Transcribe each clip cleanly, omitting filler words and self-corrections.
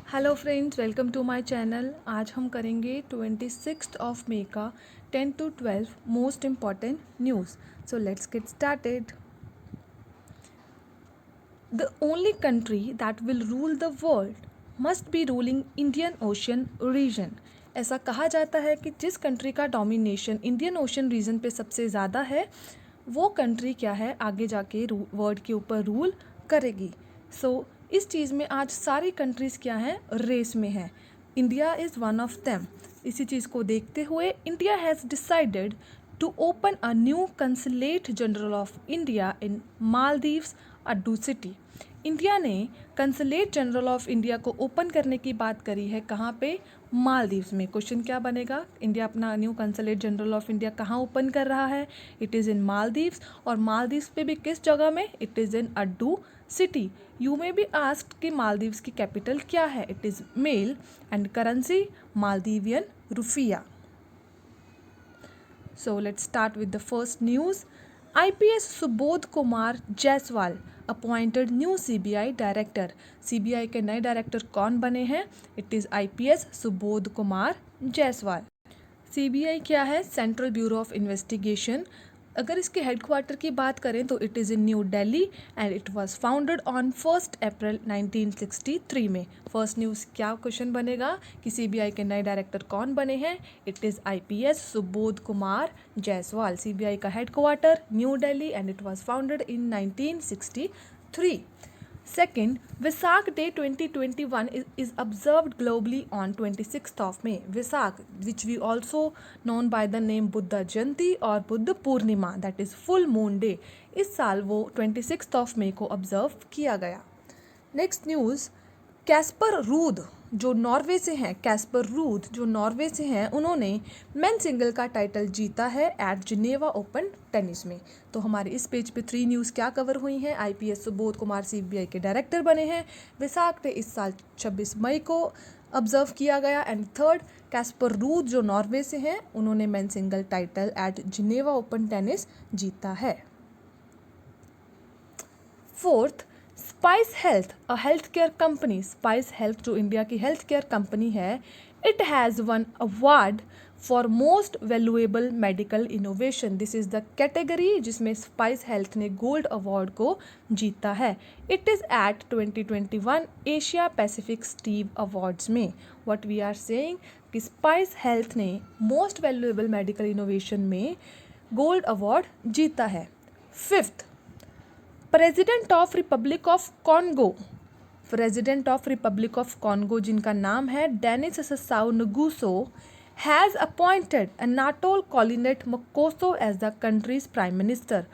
Hello friends, welcome to my channel. आज हम करेंगे 26 मई का 10 to 12 most important news. So let's get started. The only country that will rule the world must be ruling Indian Ocean region. ऐसा कहा जाता है कि जिस कंट्री का डोमिनेशन इंडियन ओशन रीजन पे सबसे ज़्यादा है वो कंट्री क्या है, आगे जाके वर्ल्ड के ऊपर रूल करेगी। सो इस चीज़ में आज सारी कंट्रीज़ क्या हैं, रेस में है। India is one of them. इसी चीज़ को देखते हुए India has decided to open a new consulate general of India in Maldives Addu city. India ने कंसुलेट जनरल ऑफ इंडिया को ओपन करने की बात करी है। कहाँ पे? मालदीव्स में। क्वेश्चन क्या बनेगा, इंडिया अपना new consulate general of India कहाँ ओपन कर रहा है? It is in Maldives. और मालदीव्स पे भी किस जगह में? It is in Addu city. You may be asked कि मालदीव्स की कैपिटल क्या है? It is male and currency Maldivian rufiyaa. So let's start with the first news. IPS Subodh Kumar Jaiswal appointed new CBI director. CBI के नए director कौन बने हैं? It is IPS Subodh Kumar Jaiswal. CBI क्या है? Central bureau of investigation. अगर इसके headquarter की बात करें तो it is in new Delhi and it was founded on 1 अप्रैल 1963 में। फर्स्ट न्यूज़ क्या क्वेश्चन बनेगा कि CBI के नए डायरेक्टर कौन बने हैं? It is IPS Subodh Kumar Jaiswal. CBI का headquarter new Delhi and it was founded in 1963। Second, Vesak Day 2021 is observed globally on 26th of May. Vesak, which we also known by the name Buddha Jayanti और Buddha Purnima, that is full moon day, इस साल वो 26th of May को observe किया गया। Next news, Caspar Ruud जो Norway से हैं, कैस्पर रूद जो नॉर्वे से हैं, उन्होंने मेन सिंगल का टाइटल जीता है एट जिनेवा ओपन टेनिस में। तो हमारे इस पेज पे 3 न्यूज़ क्या कवर हुई हैं? IPS सुबोध कुमार CBI के डायरेक्टर बने हैं। विसाख डे इस साल 26 मई को ऑब्जर्व किया गया। एंड थर्ड, कैस्पर रूद जो नॉर्वे से हैं, उन्होंने men single title at Geneva Open tennis जीता है। Fourth, Spice Health a health care company. Spice Health जो इंडिया की हेल्थ केयर कंपनी है, it has won award for most valuable medical innovation. This is the category जिसमें Spice Health ने gold award को जीता है। It is at 2021 Asia Pacific Steve awards में। What we are saying कि Spice Health ने most valuable medical innovation में gold award जीता है। Fifth, president of Republic of Congo. President of Republic of Congo जिनका नाम है Denis Sassou Nguesso has appointed Anatole Collinet Makosso as the country's prime minister.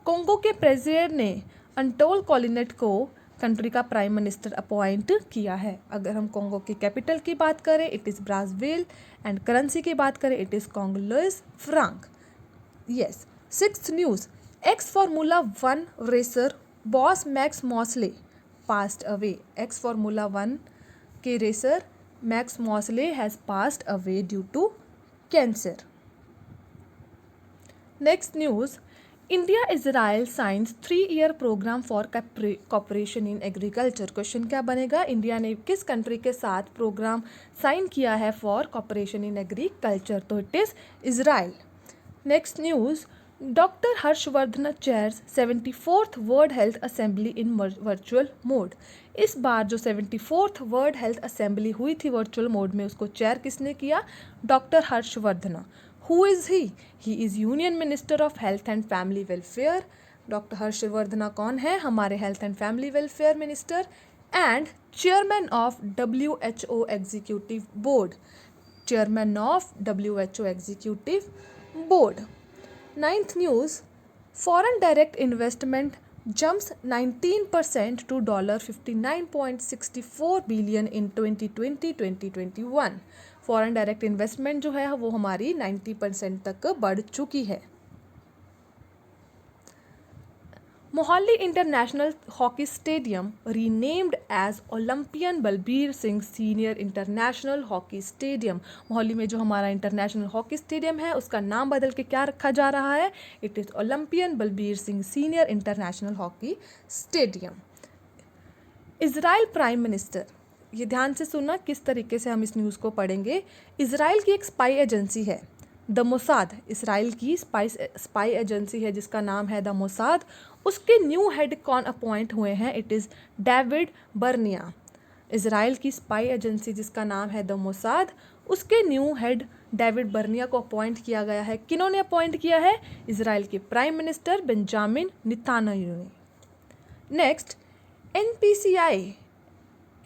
Congo के president ने Anatole कोलिनेट को country का प्राइम मिनिस्टर अपॉइंट किया है। अगर हम कॉन्गो की कैपिटल की बात करें, it is Brazil and currency की बात करें, it is Congolese franc. Yes. Sixth news, ex Formula 1 racer boss Max Mosley passed away. Ex Formula 1 के racer Max Mosley has passed away due to cancer. Next news, India Israel science 3-year programme for cooperation in agriculture. Question क्या बनेगा? India ने किस country के साथ programme sign किया है for cooperation in agriculture? तो it is Israel. Next news, doctor Harshvardhan chairs 74th world health assembly in virtual mode. इस बार जो 74th वर्ल्ड हेल्थ असेंबली हुई थी वर्चुअल मोड में, उसको चेयर किसने किया? Doctor Harshvardhan. Who is he? He is union minister of health and family welfare. Doctor Harshvardhan कौन है? हमारे health and family welfare minister and chairman of WHO executive board. Chairman of WHO executive board. Ninth news, foreign direct investment jumps 19% to $59.64 billion in 2020-2021। Foreign direct investment जो है वो हमारी 90% तक बढ़ चुकी है। Mohali international hockey stadium renamed as Olympian Balbir Singh senior international hockey stadium. Mohali में जो हमारा इंटरनेशनल हॉकी स्टेडियम है उसका नाम बदल के क्या रखा जा रहा है? It is Olympian Balbir Singh senior international hockey stadium. Israel prime minister ये ध्यान से सुनना किस तरीके से हम इस न्यूज़ को पढ़ेंगे। इजराइल की एक स्पाई एजेंसी है द मोसाद, इसराइल की स्पाई एजेंसी है जिसका नाम है द मोसाद। उसके न्यू हेड कौन अपॉइंट हुए हैं? It is David Barnia. Israel की स्पाई एजेंसी जिसका नाम है द मोसाद, उसके न्यू हेड डेविड बर्निया को अपॉइंट किया गया है। किन्होंने अपॉइंट किया है? इसराइल के प्राइम मिनिस्टर बेंजामिन नेतन्याहू ने। Next,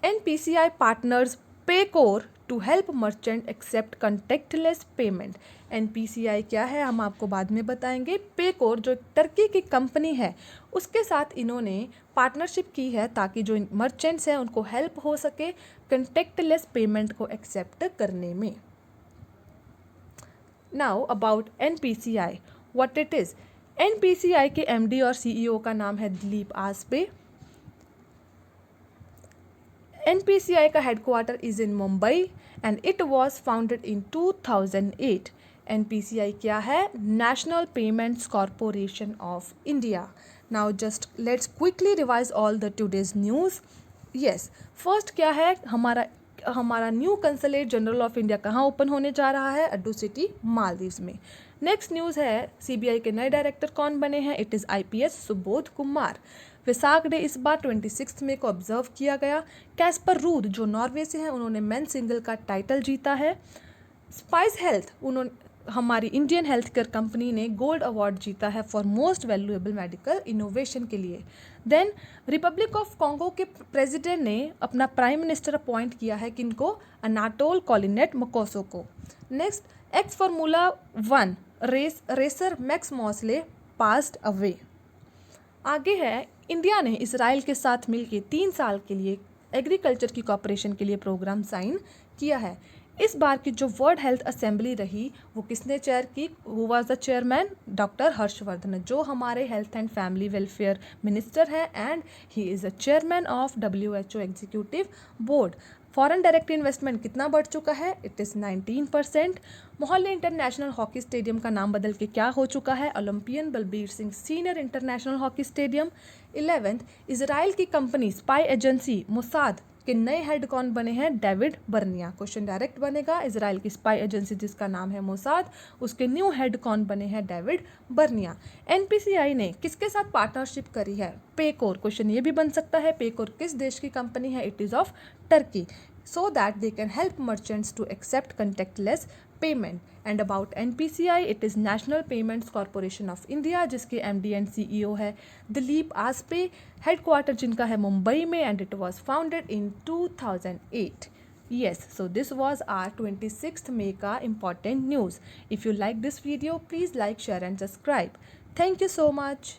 NPCI partners Paycor to help merchant accept contactless payment। NPCI क्या है हम आपको बाद में बताएंगे। Paycor जो टर्की की कंपनी है उसके साथ इन्होंने पार्टनरशिप की है ताकि जो मर्चेंट्स हैं उनको हेल्प हो सके कंटेक्टलेस पेमेंट को एक्सेप्ट करने में। Now about NPCI, what it is. NPCI के MD और CEO का नाम है दिलीप आसपे। NPCI का headquarter is in Mumbai and it was founded in 2008। NPCI क्या है? National payments corporation of India. Now just let's quickly revise all the today's news. Yes, first क्या है, हमारा new consulate general of India कहाँ open होने जा रहा है? अड्डू सिटी, मालदीव्स में। नेक्स्ट न्यूज़ है CBI के नए डायरेक्टर कौन बने हैं? It is IPS Subodh Kumar. Vesak day इस बार 26 मई को ऑब्जर्व किया गया। कैस्पर रूद जो नॉर्वे से हैं उन्होंने मेन सिंगल का टाइटल जीता है। स्पाइस हेल्थ, हमारी इंडियन हेल्थ केयर कंपनी ने गोल्ड अवार्ड जीता है for most valuable medical innovation के लिए। देन रिपब्लिक ऑफ कॉन्गो के प्रेसिडेंट ने अपना प्राइम मिनिस्टर अपॉइंट किया है किनको? अनाटोल कॉलिनेट मकोसो को। Next, x Formula 1 racer Max Mosley passed away. आगे है, इंडिया ने इसराइल के साथ मिलकर 3 साल के लिए एग्रीकल्चर की कॉपरेशन के लिए प्रोग्राम साइन किया है। इस बार की जो वर्ल्ड हेल्थ असेंबली रही वो किसने चेयर की? Who was the chairman? Doctor Harshvardhan, जो हमारे health and family welfare minister हैं and he is the chairman of WHO executive board. Foreign direct investment कितना बढ़ चुका है? It is 19%। Mohali international hockey stadium का नाम बदल के क्या हो चुका है? Olympian Balbir Singh senior international hockey stadium. 11th, Israel की कंपनी स्पाई एजेंसी मोसाद के नए हेड कौन बने हैं? डेविड बर्निया। क्वेश्चन डायरेक्ट बनेगा, इजराइल की स्पाई एजेंसी जिसका नाम है मोसाद, उसके न्यू हेड कौन बने हैं? डेविड बर्निया। NPCI ने किसके साथ पार्टनरशिप करी है? पेकोर। क्वेश्चन ये भी बन सकता है, पेकोर किस देश की कंपनी है? It is of Turkey, so that they can help merchants to accept contactless payment. And about NPCI, it is National Payments Corporation of India जिसके MD and CEO है दिलीप आसपे, हेडक्वार्टर जिनका है मुंबई में and it was founded in 2008. Yes, so this was our 26th May का important news. If you like this video, please like, share and subscribe. Thank you so much.